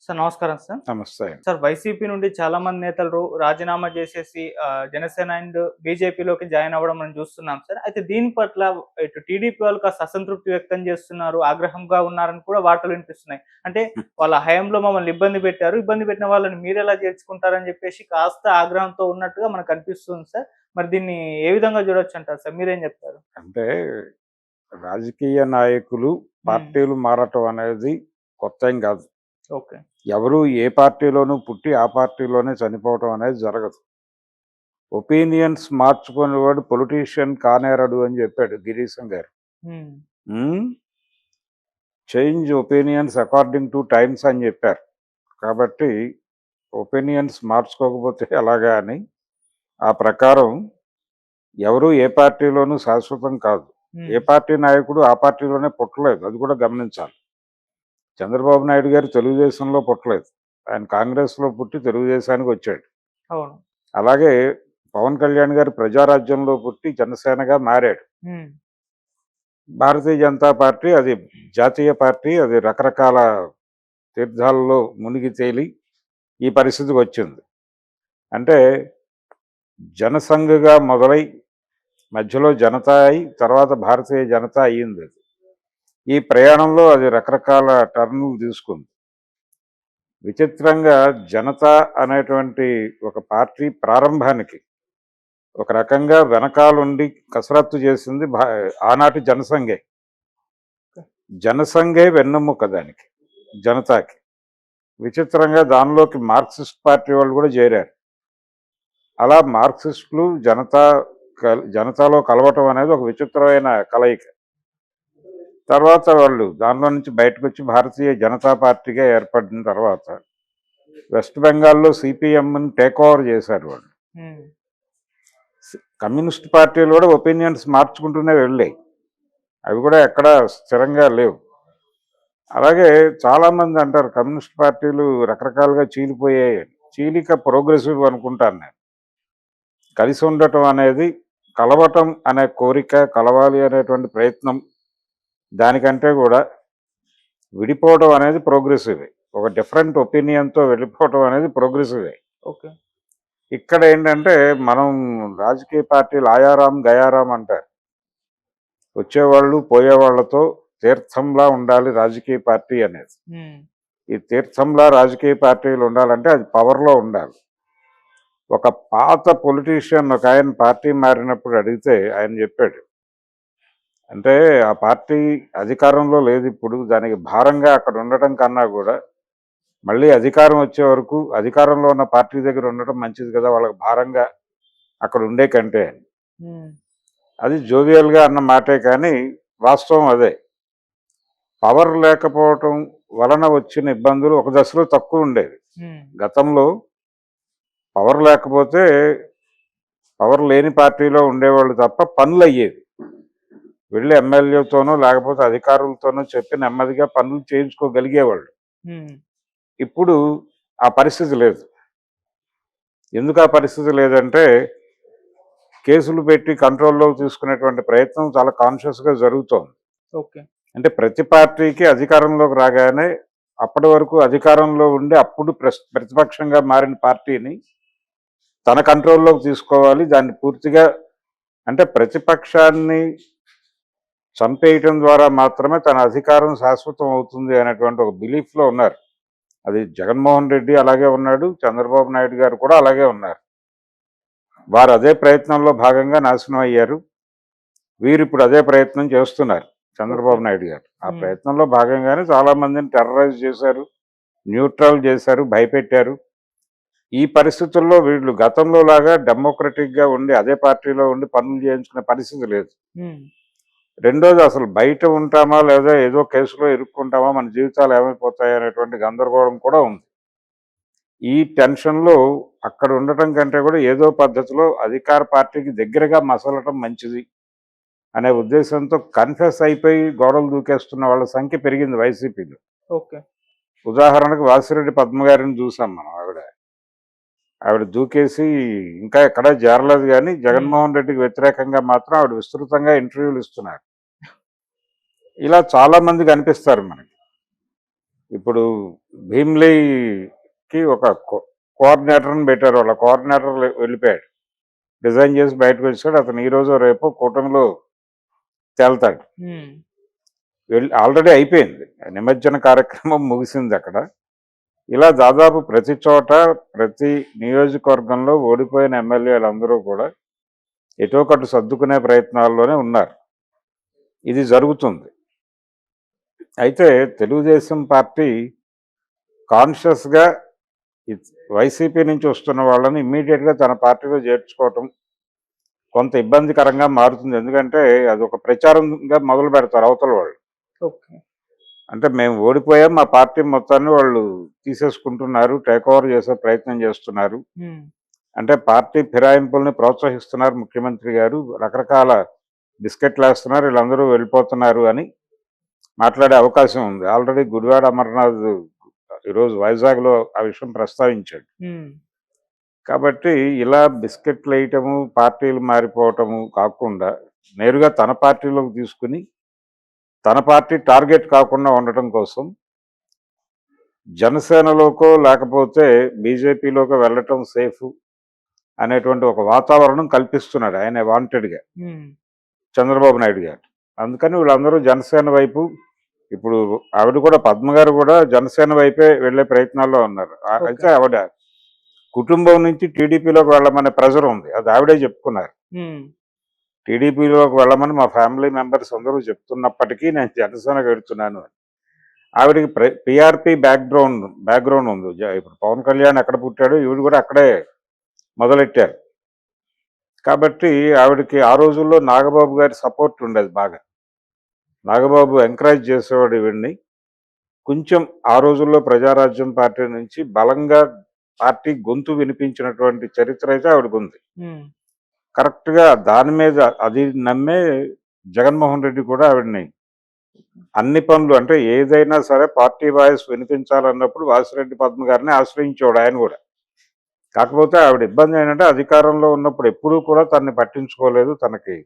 Sir నమస్కారం sir. నమస్తే. Sir YCP నుండి చాలా మంది నేతలు రాజీనామా చేసేసి జనసేన అండ్ బీజేపీలోకి జాయిన్ అవ్వడం మనం చూస్తున్నాం సార్. అయితే దీని పట్ల ఇటు టీడీపీ వాళ్ళు కాస్త అసంతృప్తి వ్యక్తం చేస్తున్నారు. ఆగ్రహంగా ఉన్నారని కూడా వార్తలు వినిపిస్తున్నాయి. అంటే వాళ్ళ హయాంలో మమ్మల్ని ఇబ్బంది పెట్టారు. ఇబ్బంది పెట్టిన వాళ్ళని మీరెలా చేర్చుకుంటారని చెప్పేసి కాస్త ఆగ్రహంతో ఉన్నట్టుగా మనకు అనిపిస్తుంది సార్. మరి దీన్ని ఏ విధంగా చూడొచ్చంటారు సార్? మీరేం చెప్తారు? అంటే రాజకీయ నాయకులు హ్మ్. పార్టీలు మారటం అనేది కొత్తేం కాదు. ఓకే. ఎవరు ఏ పార్టీలోనూ పుట్టి ఆ పార్టీలోనే చనిపోవటం అనేది జరగదు. ఒపీనియన్స్ మార్చుకునేవాడు పొలిటీషియన్ కానేరడు అని చెప్పాడు గిరీశం గారు. హ్మ్. హ్మ్. Change opinions according two times అని చెప్పారు. కాబట్టి ఒపీనియన్స్ మార్చుకోకపోతే ఎలాగా అని ఆ ప్రకారం ఎవరు ఏ పార్టీలోనూ శాశ్వతం కాదు. ఏ హ్మ్. పార్టీ నాయకుడు ఆ పార్టీలోనే పుట్టలేదు. అది కూడా గమనించాలి. చంద్రబాబు నాయుడు గారు తెలుగుదేశంలో పుట్టలేదు. ఆయన కాంగ్రెస్‌లో పుట్టి తెలుగుదేశానికి వచ్చాడు. అవును. అలాగే పవన్ కళ్యాణ్ గారు ప్రజారాజ్యంలో పుట్టి జనసేనగా మారాడు. హ్మ్. భారతీయ జనతా పార్టీ అది జాతీయ పార్టీ. అది రకరకాల తీర్థాలలో మునిగి తేలి ఈ పరిస్థితికొచ్చింది. అంటే జనసంఘగా మొదలై మధ్యలో జనతా అయి తర్వాత భారతీయ జనతా అయ్యిందది. ఈ ప్రయాణంలో అది రకరకాల టర్నులు తీసుకుంది. విచిత్రంగా జనతా అనేటువంటి ఒక పార్టీ ప్రారంభానికి ఒక రకంగా వెనకాలుండి కసరత్తు చేసింది ఆనాటి జనసంఘే. జనసంఘే వెన్నెముక దానికి, జనతాకి. విచిత్రంగా దానిలోకి మార్క్సిస్ట్ పార్టీ వాళ్ళు కూడా చేరారు. అలా మార్క్సిస్టులు జనతాలో కలవటం అనేది ఒక విచిత్రమైన కలయిక. తర్వాత వాళ్ళు దానిలో నుంచి బయటకొచ్చి భారతీయ జనతా పార్టీగా ఏర్పడిన తర్వాత వెస్ట్ బెంగాల్‌లో సీపీఎంని టేక్ ఓవర్ చేశారు వాళ్ళు. హ్మ్. కమ్యూనిస్ట్ పార్టీలు కూడా ఒపీనియన్స్ మార్చుకుంటూనే వెళ్ళాయి. అవి కూడా ఎక్కడ స్థిరంగా లేవు. అలాగే చాలామంది అంటారు కమ్యూనిస్ట్ పార్టీలు రకరకాలుగా చీలిపోయాయి. చీలిక ప్రోగ్రెసివ్ అనుకుంటాను నేను. కలిసి ఉండటం అనేది, కలవటం అనే కోరిక, కలవాలి అనేటువంటి ప్రయత్నం, దానికంటే కూడా విడిపోవడం అనేది ప్రోగ్రెసివే. ఒక డిఫరెంట్ ఒపీనియన్‌తో వెళ్ళిపోవటం అనేది ప్రోగ్రెసివే. ఓకే. ఇక్కడ ఏంటంటే మనం రాజకీయ పార్టీలు ఆయారాం, గయారాం అంటారు. వచ్చేవాళ్ళు, పోయేవాళ్ళతో తీర్థంలా ఉండాలి రాజకీయ పార్టీ అనేది. హ్మ్. ఈ తీర్థంలా రాజకీయ పార్టీలు ఉండాలంటే అది పవర్‌లో ఉండాలి. ఒక పాత పొలిటీషియన్ ఒకాయన పార్టీ మారినప్పుడు అడిగితే ఆయన చెప్పాడు. అంటే ఆ పార్టీ అధికారంలో లేదిప్పుడు. దానికి భారంగా అక్కడ ఉండటం కన్నా కూడా మళ్ళీ అధికారం వచ్చే వరకు అధికారంలో ఉన్న పార్టీ దగ్గర ఉండటం మంచిది కదా! వాళ్ళకి భారంగా అక్కడ ఉండే కంటే అని. హ్మ్. అది జోవియల్‌గా అన్న మాటే కానీ వాస్తవం అదే. పవర్ లేకపోవటం వలన వచ్చిన ఇబ్బందులు ఒక దశలో తక్కువుండేవి. హ్మ్. గతంలో పవర్ లేకపోతే పవర్ లేని పార్టీలో ఉండేవాళ్ళు తప్ప పనులయ్యేవి. వెళ్ళి ఎమ్మెల్యేతోనో లేకపోతే అధికారులతోనో చెప్పి నెమ్మదిగా పనులు చేయించుకోగలిగేవాళ్ళు. హ్మ్. ఇప్పుడు ఆ పరిస్థితి లేదు. ఎందుకు ఆ పరిస్థితి లేదంటే కేసులు పెట్టి కంట్రోల్‌లోకి తీసుకునేటువంటి ప్రయత్నం చాలా కాన్షియస్‌గా జరుగుతోంది. ఓకే. అంటే ప్రతి పార్టీకి అధికారంలోకి రాగానే అప్పటి వరకు అధికారంలో ఉండి అప్పుడు ప్రతిపక్షంగా మారిన పార్టీని తన కంట్రోల్‌లోకి తీసుకోవాలి. దాన్ని పూర్తిగా అంటే ప్రతిపక్షాన్ని చంపేయటం ద్వారా మాత్రమే తన అధికారం శాశ్వతం అవుతుంది అనేటువంటి ఒక బిలీఫ్‌లో ఉన్నారు. అది జగన్మోహన్ రెడ్డి అలాగే ఉన్నాడు. చంద్రబాబు నాయుడు గారు కూడా అలాగే ఉన్నారు. వారు అదే ప్రయత్నంలో భాగంగా నాశనం అయ్యారు. వీరిప్పుడు అదే ప్రయత్నం చేస్తున్నారు ఓకే. చంద్రబాబు నాయుడు గారు. ఆ హ్మ్. ప్రయత్నంలో భాగంగానే చాలామందిని టెర్రరైజ్ చేశారు, న్యూట్రల్ చేశారు, భయపెట్టారు. ఈ పరిస్థితుల్లో వీళ్ళు గతంలో లాగా డెమోక్రటిక్‌గా ఉండి అదే పార్టీలో ఉండి పనులు చేయించుకునే పరిస్థితి లేదు. హ్మ్. రెండోది అసలు బయట ఉంటామా లేదా ఏదో కేసులో ఇరుక్కుంటామా, మన జీవితాలు ఏమైపోతాయి అనేటువంటి గందరగోళం కూడా ఉంది. ఈ టెన్షన్‌లో అక్కడ ఉండటం కంటే కూడా ఏదో పద్ధతిలో అధికార పార్టీకి దగ్గరగా మసలటం మంచిది అనే ఉద్దేశంతో కన్ఫెస్ అయిపోయి గోడలు దూకేస్తున్న వాళ్ళ సంఖ్య పెరిగింది వైసీపీలో. ఓకే. ఉదాహరణకు వాసిరెడ్డి పద్మ గారిని చూసాం మనం. ఆవిడ దూకేసి ఇంకా ఎక్కడా చేరలేదు గానీ హ్మ్. జగన్మోహన్ రెడ్డికి వ్యతిరేకంగా మాత్రం ఆవిడ విస్తృతంగా ఇంటర్వ్యూలు ఇస్తున్నారు. ఇలా చాలా మంది కనిపిస్తారు మనకి. ఇప్పుడు భీమ్లీకి ఒక కోఆర్డినేటర్ని పెట్టారు. వాళ్ళ కోఆర్డినేటర్ వెళ్ళిపోయాడు, రిజైన్ చేసి బయటకు వచ్చాడు. అతను ఈ రోజు రేపు కూటమిలో తేల్తాడు. ఆల్రెడీ అయిపోయింది, నిమజ్జన కార్యక్రమం ముగిసింది అక్కడ. ఇలా దాదాపు ప్రతి చోట ప్రతి నియోజకవర్గంలో ఓడిపోయిన ఎమ్మెల్యేలు అందరూ కూడా ఎటో కట్టు సర్దుకునే ప్రయత్నాల్లోనే ఉన్నారు. ఇది జరుగుతుంది. అయితే తెలుగుదేశం పార్టీ కాన్షియస్గా వైసీపీ నుంచి వస్తున్న వాళ్ళని ఇమ్మీడియట్గా తన పార్టీలో చేర్చుకోవటం కొంత ఇబ్బందికరంగా మారుతుంది. ఎందుకంటే అది ఒక ప్రచారంగా మొదలు పెడతారు అవతల వాళ్ళు. ఓకే. అంటే మేము ఓడిపోయాం, మా పార్టీ మొత్తాన్ని వాళ్ళు తీసేసుకుంటున్నారు, టేక్ ఓవర్ చేసే ప్రయత్నం చేస్తున్నారు, అంటే పార్టీ ఫిరాయింపుల్ని ప్రోత్సహిస్తున్నారు ముఖ్యమంత్రి గారు, రకరకాల బిస్కెట్లు వేస్తున్నారు, వీళ్ళందరూ వెళ్ళిపోతున్నారు అని మాట్లాడే అవకాశం ఉంది. ఆల్రెడీ గుడివాడ అమర్నాథ్ ఈరోజు వైజాగ్లో ఆ విషయం ప్రస్తావించాడు. కాబట్టి ఇలా బిస్కెట్లు వేయటము, పార్టీలు మారిపోవటము కాకుండా నేరుగా తన పార్టీలోకి తీసుకుని తన పార్టీ టార్గెట్ కాకుండా ఉండటం కోసం జనసేనలోకో లేకపోతే బీజేపీలోకో వెళ్ళటం సేఫ్ అనేటువంటి ఒక వాతావరణం కల్పిస్తున్నాడు ఆయన వాంటెడ్గా చంద్రబాబు నాయుడు గారు. అందుకని వీళ్ళందరూ జనసేన వైపు, ఇప్పుడు ఆవిడ కూడా పద్మ గారు కూడా జనసేన వైపే వెళ్ళే ప్రయత్నాల్లో ఉన్నారు. అయితే ఆవిడ కుటుంబం నుంచి టీడీపీలోకి వెళ్ళమనే ప్రెజర్ ఉంది, అది ఆవిడే చెప్పుకున్నారు. టీడీపీలోకి వెళ్ళమని మా ఫ్యామిలీ మెంబర్స్ అందరూ చెప్తున్నప్పటికీ నేను జనసేనకు వెళ్తున్నాను అని. ఆవిడకి పిఆర్పి బ్యాక్గ్రౌండ్ ఉంది. ఇప్పుడు పవన్ కళ్యాణ్ ఎక్కడ పుట్టాడో ఈవిడ కూడా అక్కడే మొదలెట్టారు. కాబట్టి ఆవిడకి ఆ రోజుల్లో నాగబాబు గారి సపోర్ట్ ఉండేది బాగా. నాగబాబు ఎంకరేజ్ చేసేవాడు ఈవిడ్ని. కొంచెం ఆ రోజుల్లో ప్రజారాజ్యం పార్టీ నుంచి బలంగా పార్టీ గొంతు వినిపించినటువంటి చరిత్ర అయితే ఆవిడకు ఉంది. కరెక్ట్గా దాని మీద అది నమ్మే జగన్మోహన్ రెడ్డి కూడా ఆవిడని అన్ని పనులు, అంటే ఏదైనా సరే పార్టీ వాయిస్ వినిపించాలన్నప్పుడు వాసిరెడ్డి పద్మ గారిని ఆశ్రయించేవాడు ఆయన కూడా. కాకపోతే ఆవిడ ఇబ్బంది ఏంటంటే అధికారంలో ఉన్నప్పుడు ఎప్పుడూ కూడా తనని పట్టించుకోలేదు, తనకి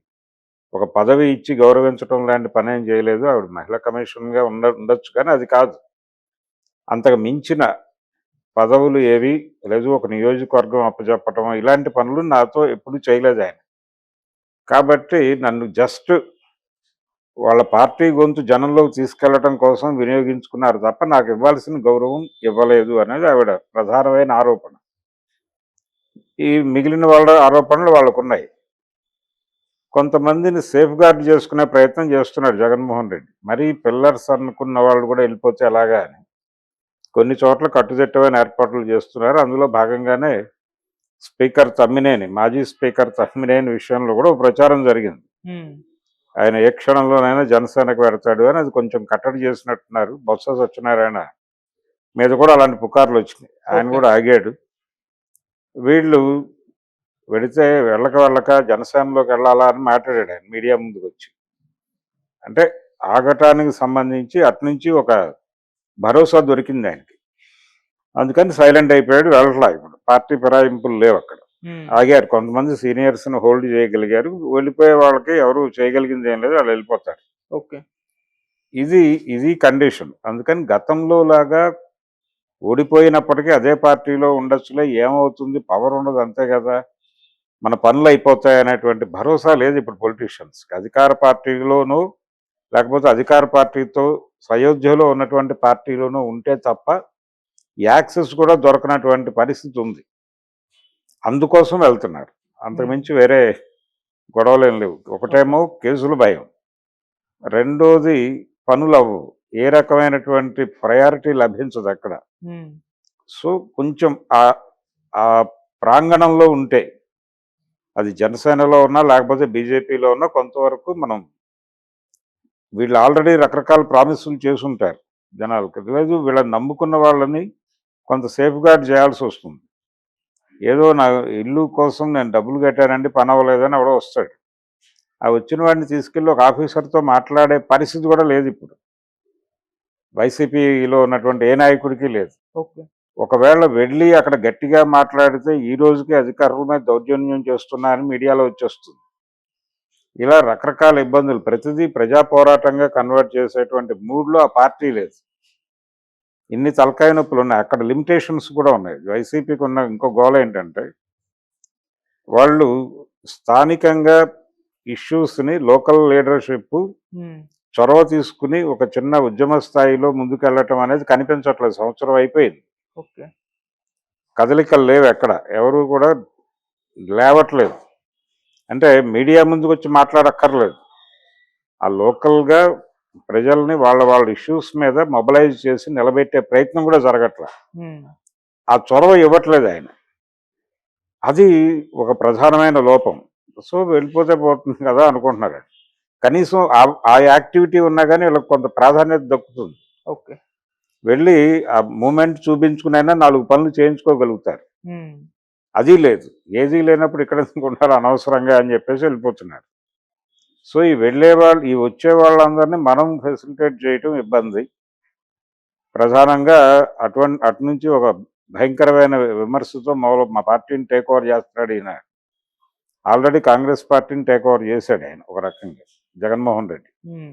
ఒక పదవి ఇచ్చి గౌరవించడం లాంటి పని ఏం చేయలేదు. ఆవిడ మహిళా కమిషన్గా ఉండొచ్చు, కానీ అది కాదు. అంతకు మించిన పదవులు ఏవి లేదు, ఒక నియోజకవర్గం అప్పచెప్పటం ఇలాంటి పనులు నాతో ఎప్పుడు చేయలేదు ఆయన. కాబట్టి నన్ను జస్ట్ వాళ్ళ పార్టీ గొంతు జనంలోకి తీసుకెళ్లడం కోసం వినియోగించుకున్నారు తప్ప నాకు ఇవ్వాల్సిన గౌరవం ఇవ్వలేదు అనేది ఆవిడ ప్రధానమైన ఆరోపణ. ఈ మిగిలిన వాళ్ళ ఆరోపణలు వాళ్ళకు ఉన్నాయి. కొంతమందిని సేఫ్ గార్డ్ చేసుకునే ప్రయత్నం చేస్తున్నాడు జగన్మోహన్ రెడ్డి. మరీ పిల్లర్స్ అనుకున్న వాళ్ళు కూడా వెళ్ళిపోతే ఎలాగా అని కొన్ని చోట్ల కట్టుదిట్టమైన ఏర్పాట్లు చేస్తున్నారు. అందులో భాగంగానే మాజీ స్పీకర్ తమ్మినేని విషయంలో కూడా ప్రచారం జరిగింది. ఆయన ఏ క్షణంలోనైనా జనసేనకు పెడతాడు అని అది కొంచెం కట్టడి చేసినట్టున్నారు. బొత్స సత్యనారాయణ మీద కూడా అలాంటి పుకార్లు వచ్చినాయి, ఆయన కూడా ఆగాడు. వీళ్ళు వెళితే వెళ్ళక జనసేనలోకి వెళ్ళాలా అని మాట్లాడాడు ఆయన మీడియా ముందుకు వచ్చి. అంటే ఆగటానికి సంబంధించి అట్నుంచి ఒక భరోసా దొరికింది ఆయనకి, అందుకని సైలెంట్ అయిపోయాడు, వెళ్ళట్లా. ఇప్పుడు పార్టీ ఫిరాయింపులు లేవు అక్కడ, ఆగారు. కొంతమంది సీనియర్స్ని హోల్డ్ చేయగలిగారు, వెళ్ళిపోయే వాళ్ళకి ఎవరు చేయగలిగింది ఏం లేదు, వాళ్ళు వెళ్ళిపోతారు. ఓకే, ఇది కండిషన్. అందుకని గతంలో లాగా ఓడిపోయినప్పటికీ అదే పార్టీలో ఉండొచ్చులే, ఏమవుతుంది, పవర్ ఉండదు అంతే కదా, మన పనులు అయిపోతాయి అనేటువంటి భరోసా లేదు ఇప్పుడు పొలిటీషియన్స్కి. అధికార పార్టీలోనూ లేకపోతే అధికార పార్టీతో సయోధ్యలో ఉన్నటువంటి పార్టీలోనూ ఉంటే తప్ప యాక్సెస్ కూడా దొరకనటువంటి పరిస్థితి ఉంది. అందుకోసం వెళ్తున్నారు, అంతకుమించి వేరే గొడవలు ఏం లేవు. ఒకటేమో కేసుల భయం, రెండోది పనులు అవ్వవు, ఏ రకమైనటువంటి ప్రయారిటీ లభించదు అక్కడ. సో కొంచెం ఆ ప్రాంగణంలో ఉంటే, అది జనసేనలో ఉన్నా లేకపోతే బీజేపీలో ఉన్నా కొంతవరకు మనం, వీళ్ళు ఆల్రెడీ రకరకాల ప్రామిసులు చేసుంటారు జనాలకు. లేదు, వీళ్ళని నమ్ముకున్న వాళ్ళని కొంత సేఫ్ గార్డ్ చేయాల్సి వస్తుంది. ఏదో నా ఇల్లు కోసం నేను డబ్బులు కట్టానండి, పని అవ్వలేదని ఎవడో వస్తాడు, ఆ వచ్చిన వాడిని తీసుకెళ్ళి ఒక ఆఫీసర్తో మాట్లాడే పరిస్థితి కూడా లేదు ఇప్పుడు వైసీపీలో ఉన్నటువంటి ఏ నాయకుడికి లేదు. ఒకవేళ వెళ్ళి అక్కడ గట్టిగా మాట్లాడితే ఈ రోజుకి అధికారుల మీద దౌర్జన్యం చేస్తున్నా అని మీడియాలో వచ్చేస్తుంది. ఇలా రకరకాల ఇబ్బందులు, ప్రతిదీ ప్రజా పోరాటంగా కన్వర్ట్ చేసేటువంటి మూడ్లో ఆ పార్టీ లేదు. ఇన్ని తలకాయ నొప్పులు ఉన్నాయి. అక్కడ లిమిటేషన్స్ కూడా ఉన్నాయి. వైసీపీకి ఉన్న ఇంకో గోల ఏంటంటే వాళ్ళు స్థానికంగా ఇష్యూస్ని లోకల్ లీడర్షిప్ ఉమ్, చొరవ తీసుకుని ఒక చిన్న ఉద్యమ స్థాయిలో ముందుకెళ్ళటం అనేది కనిపించట్లేదు. సంవత్సరం అయిపోయింది, ఓకే. కదలికలు లేవు, ఎక్కడ ఎవరు కూడా లేవట్లేదు. అంటే మీడియా ముందుకు వచ్చి మాట్లాడక్కర్లేదు, ఆ లోకల్గా ప్రజల్ని వాళ్ళ వాళ్ళ ఇష్యూస్ మీద మొబలైజ్ చేసి నిలబెట్టే ప్రయత్నం కూడా జరగట్లేదు. ఉమ్, ఆ చొరవ ఇవ్వట్లేదు ఆయన. అది ఒక ప్రధానమైన లోపం. సో వెళ్ళిపోతే పోతుంది కదా అనుకుంటున్నారు. కనీసం ఆ యాక్టివిటీ ఉన్నా కానీ వీళ్ళకి కొంత ప్రాధాన్యత దక్కుతుంది. ఓకే. వెళ్ళి ఆ మూమెంట్ చూపించుకునైనా 4 పనులు చేయించుకోగలుగుతారు. ఉమ్, అది లేదు. ఏదీ లేనప్పుడు ఇక్కడ ఎందుకు ఉంటారు అనవసరంగా అని చెప్పేసి వెళ్ళిపోతున్నారు. సో ఈ వెళ్ళేవాళ్ళు, ఈ వచ్చే వాళ్ళందరినీ మనం ఫెసిలిటేట్ చేయటం ఇబ్బంది. ప్రధానంగా అటు నుంచి ఒక భయంకరమైన విమర్శతో మా పార్టీని టేక్ ఓవర్ చేస్తున్నాడు ఈయన. ఆల్రెడీ కాంగ్రెస్ పార్టీని టేక్ ఓవర్ చేశాడు ఆయన ఒక రకంగా, జగన్మోహన్ రెడ్డి. ఉమ్,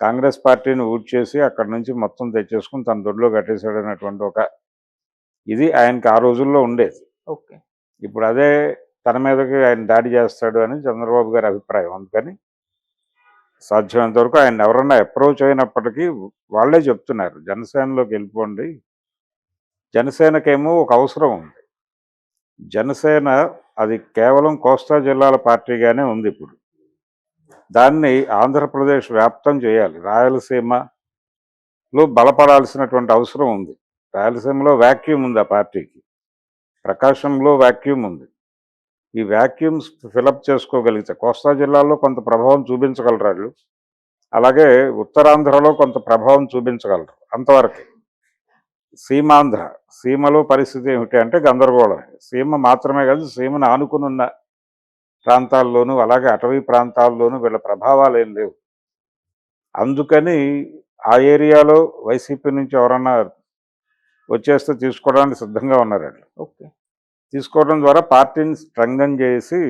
కాంగ్రెస్ పార్టీని ఊడ్చేసి అక్కడి నుంచి మొత్తం తెచ్చేసుకుని తన దొడ్లో కట్టేశాడు అనేటువంటి ఒక ఇది ఆయనకి ఆ రోజుల్లో ఉండేది. ఓకే. ఇప్పుడు అదే తన మీదకి ఆయన దాడి చేస్తాడు అని చంద్రబాబు గారి అభిప్రాయం. అందుకని సాధ్యమైనంత వరకు ఆయన ఎవరన్నా అప్రోచ్ అయినప్పటికీ వాళ్ళే చెప్తున్నారు జనసేనలోకి వెళ్ళిపోండి. జనసేనకేమో ఒక అవసరం ఉంది. జనసేన అది కేవలం కోస్తా జిల్లాల పార్టీగానే ఉంది. ఇప్పుడు దాన్ని ఆంధ్రప్రదేశ్ వ్యాప్తం చేయాలి. రాయలసీమలో బలపడాల్సినటువంటి అవసరం ఉంది. రాయలసీమలో వ్యాక్యూమ్ ఉంది ఆ పార్టీకి, ప్రకాశంలో వ్యాక్యూమ్ ఉంది. ఈ వ్యాక్యూమ్స్ ఫిలప్ చేసుకోగలిగితే కోస్తా జిల్లాలో కొంత ప్రభావం చూపించగలరు వాళ్ళు, అలాగే ఉత్తరాంధ్రలో కొంత ప్రభావం చూపించగలరు, అంతవరకు. సీమాంధ్ర, సీమలో పరిస్థితి ఏమిటి అంటే గందరగోళం. సీమ మాత్రమే కాదు, సీమను ఆనుకుని ఉన్న ప్రాంతాల్లోనూ అలాగే అటవీ ప్రాంతాల్లోనూ వీళ్ళ ప్రభావాలు ఏం లేవు. అందుకని ఆ ఏరియాలో వైసీపీ నుంచి ఎవరన్నా వచ్చేస్తే తీసుకోవడానికి సిద్ధంగా ఉన్నారు వాళ్ళు. ఓకే. తీసుకోవడం ద్వారా పార్టీని స్ట్రెంగన్ చేసి,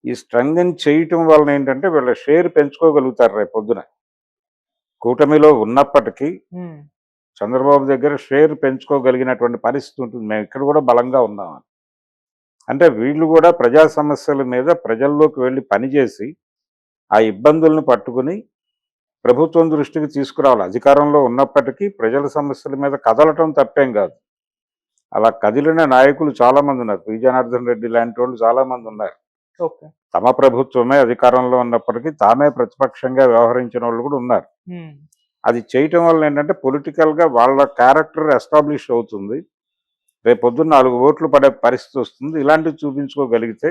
ఈ స్ట్రెంగన్ చేయటం వలన ఏంటంటే వీళ్ళ షేర్ పెంచుకోగలుగుతారు రేపు పొద్దున. కూటమిలో ఉన్నప్పటికీ ఉమ్, చంద్రబాబు దగ్గర షేర్ పెంచుకోగలిగినటువంటి పరిస్థితి ఉంటుంది. మేము ఇక్కడ కూడా బలంగా ఉన్నామని. అంటే వీళ్ళు కూడా ప్రజా సమస్యల మీద ప్రజల్లోకి వెళ్ళి పనిచేసి ఆ ఇబ్బందులను పట్టుకుని ప్రభుత్వం దృష్టికి తీసుకురావాలి. అధికారంలో ఉన్నప్పటికీ ప్రజల సమస్యల మీద కదలటం తప్పేం కాదు. అలా కదిలిన నాయకులు చాలామంది ఉన్నారు. పి జనార్దన్ రెడ్డి లాంటి వాళ్ళు చాలామంది ఉన్నారు. ఓకే. తమ ప్రభుత్వమే అధికారంలో ఉన్నప్పటికీ తామే ప్రతిపక్షంగా వ్యవహరించిన వాళ్ళు కూడా ఉన్నారు. ఉమ్, అది చేయటం వల్ల ఏంటంటే పొలిటికల్గా వాళ్ళ క్యారెక్టర్ ఎస్టాబ్లిష్ అవుతుంది. రేపొద్దున 4 ఓట్లు పడే పరిస్థితి వస్తుంది. ఇలాంటివి చూపించుకోగలిగితే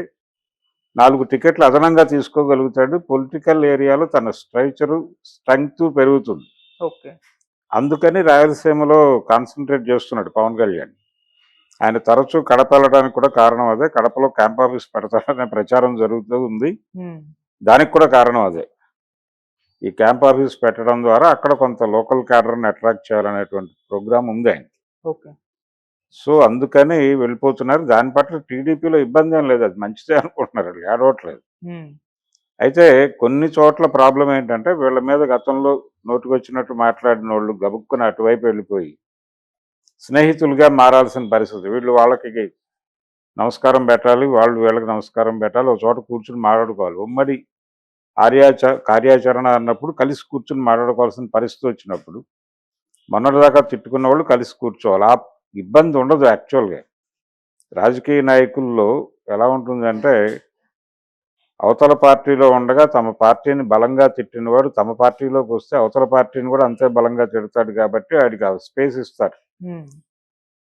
4 టికెట్లు అదనంగా తీసుకోగలుగుతాడు. పొలిటికల్ ఏరియాలో తన స్ట్రెంగ్త్ పెరుగుతుంది. ఓకే. అందుకని రాయలసీమలో కాన్సన్ట్రేట్ చేస్తున్నాడు పవన్ కళ్యాణ్. ఆయన తరచూ కడప వెళ్ళడానికి కూడా కారణం అదే. కడపలో క్యాంప్ ఆఫీస్ పెడతారనే ప్రచారం జరుగుతూ ఉంది. ఉమ్, దానికి కూడా కారణం అదే. ఈ క్యాంప్ ఆఫీస్ పెట్టడం ద్వారా అక్కడ కొంత లోకల్ క్యాడర్ని అట్రాక్ట్ చేయాలనేటువంటి ప్రోగ్రామ్ ఉంది ఆయన. ఓకే. సో అందుకని వెళ్ళిపోతున్నారు. దాని పట్ల టీడీపీలో ఇబ్బంది ఏం లేదు, అది మంచిదే అనుకుంటున్నారు, అది ఏడవట్లేదు. ఉమ్, అయితే కొన్ని చోట్ల ప్రాబ్లం ఏంటంటే వీళ్ళ మీద గతంలో నోటికొచ్చినట్టు మాట్లాడిన వాళ్ళు గబుక్కుని అటువైపు వెళ్ళిపోయి స్నేహితులుగా మారాల్సిన పరిస్థితి. వీళ్ళు వాళ్ళకి నమస్కారం పెట్టాలి, వాళ్ళు వీళ్ళకి నమస్కారం పెట్టాలి, ఒక చోట కూర్చుని మాట్లాడుకోవాలి. ఉమ్మడి కార్యాచరణ అన్నప్పుడు కలిసి కూర్చుని మాట్లాడుకోవాల్సిన పరిస్థితి వచ్చినప్పుడు మొన్నటిదాకా తిట్టుకున్న వాళ్ళు కలిసి కూర్చోవాలి. ఆ ఇబ్బంది ఉండదు. యాక్చువల్గా రాజకీయ నాయకుల్లో ఎలా ఉంటుందంటే అవతల పార్టీలో ఉండగా తమ పార్టీని బలంగా తిట్టినవాడు తమ పార్టీలోకి వస్తే అవతల పార్టీని కూడా అంతే బలంగా తిడతాడు కాబట్టి వాడికి ఆ స్పేస్ ఇస్తారు. ఉమ్,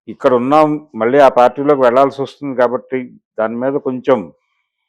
ఇక్కడ ఉన్నాం, మళ్ళీ ఆ పార్టీలోకి వెళ్లాల్సి వస్తుంది కాబట్టి దాని మీద కొంచెం